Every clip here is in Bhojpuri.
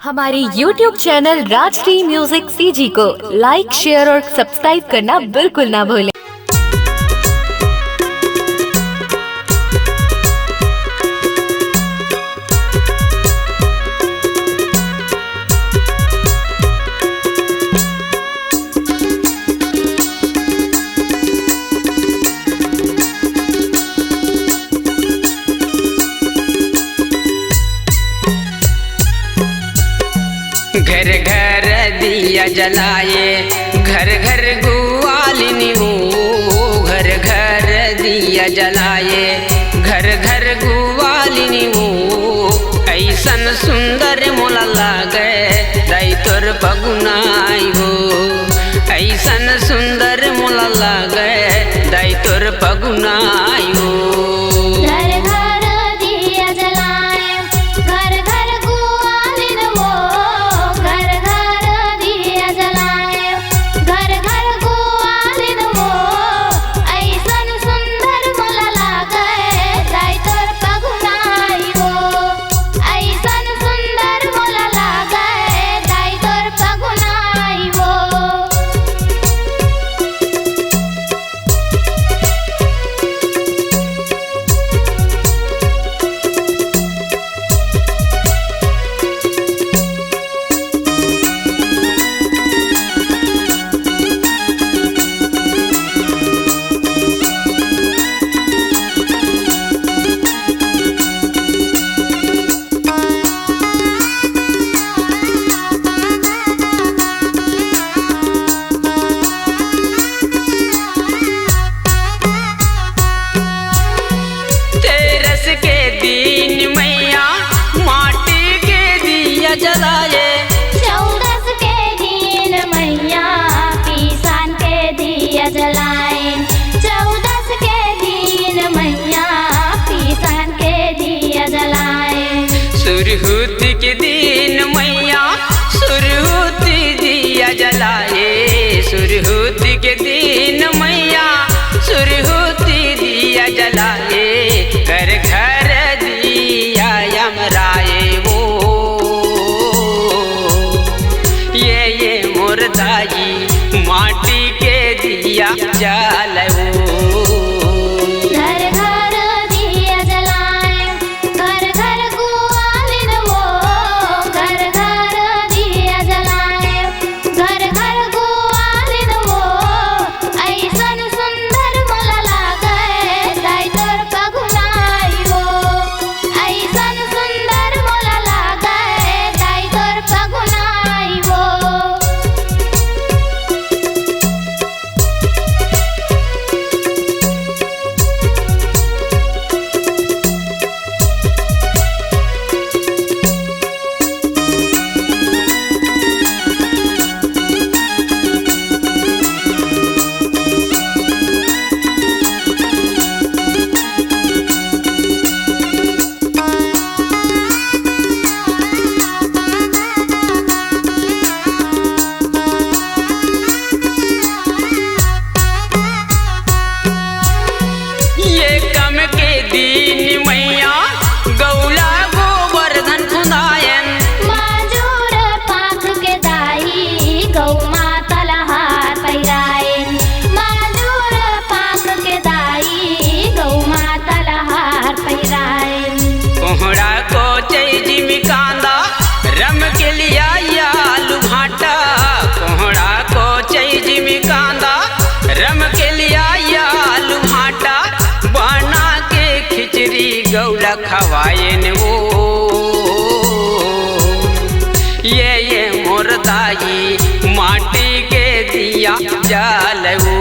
हमारे YouTube channel Rajshri music CG को लाइक, शेयर और सब्सक्राइब करना बिल्कुल ना भूलें। घर घर दिया जलाए, घर घर गुआलिनी हो। घर घर दिया जलाए, घर घर गुआलिनी हो। ऐसन सुंदर मोला लागे दाई तोर पगुनाई हो। ऐसन सुंदर मोला लागे दाई तोर पगुनाई हो। जलाए 14 के दिन मैया पिसान के दिया जलाए। 14 के दिन मैया पिसान के दिया जलाए। सुरहुती के दिन मैया सुरहुती दिया जलाए। सुरहुती के दिन मैया सुरहुती दिया जलाए। घर घर दिया यमराए वो। दाई माटी के दिया जलाओ। घर घर दिया जलाए, घर घर गुआलिन वो। घर घर दिया जलाए, घर घर गुआलिन वो। ऐसन सुंदर मोला लागे दाई तोर पगुनाई हो। ऐसन सुंदर मोला लागे दाई तोर पगुनाई हो। कोहड़ा को चैजिमी कांदा रम के लिया आलू भाटा। कोहड़ा को चैजिमी कांदा रम के लिया आलू भाटा। बना के खिचड़ी गौला खवाए ने वो। ये मोर दाई माटी के दिया जलाओ।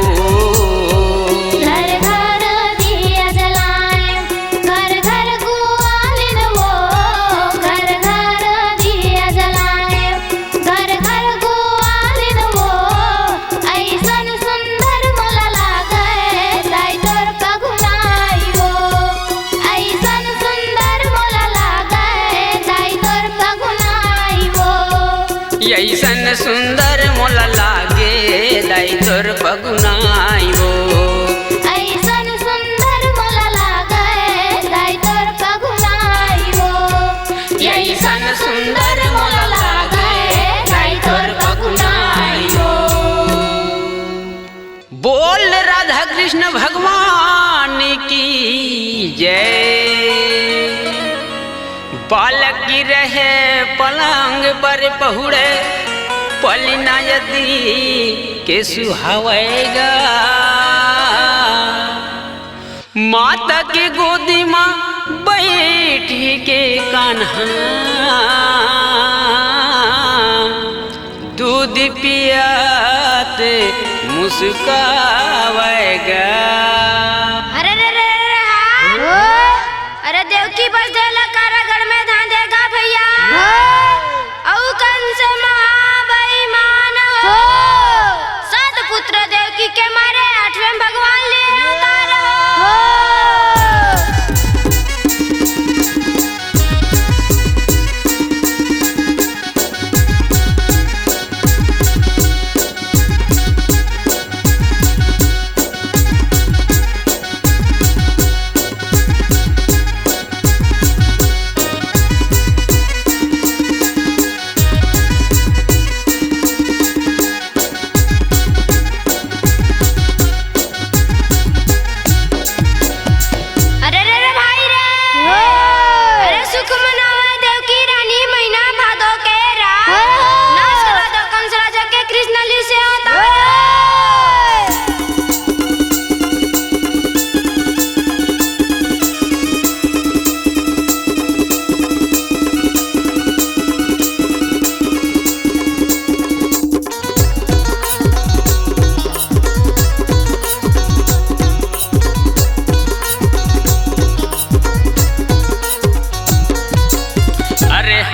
ऐसन सुंदर मोला लागे दाई तोर पगुनाई हो। ऐसन सुंदर मोला लागे दाई तोर पगुनाई हो। ऐसन सुंदर मोला लागे। कृष्ण भगवान की जय। बालक की रहे पलंग पर पहुड़े पलिना यदि के सुहावेगा। माता के गोदी माँ बैठी के कान्हा दूध पियाते मुस्कावेगा। अरे रे रे रे अरे देवकी बस देला कारागढ़ में धान देगा भैया। औ कंस महाबेईमान हो सत पुत्र देवकी के मारे 8वें भगवान ले अवतार हो।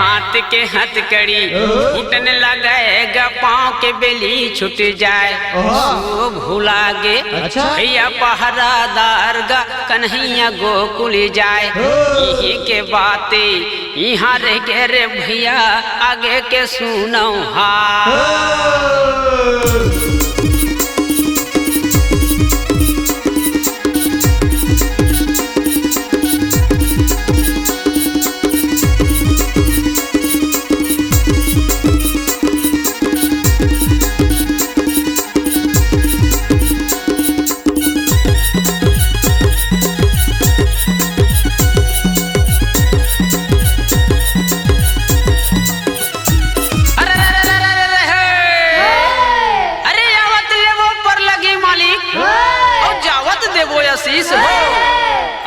हाथ के हथकड़ी घुटने लगाएगा पाँव के बेली छूट जाए सो भूलागे भैया पहरादार गा कन्हैया गोकुल जाए। यही के बातें यहाँ रह गए रे भैया आगे के सुनो हा।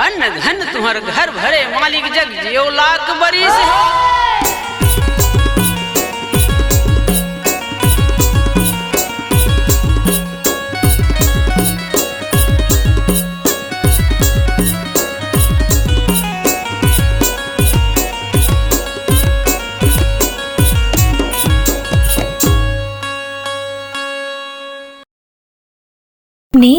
अन्न धन तुम्हार घर भरे मालिक जग जियो लाख बरिस हो। नी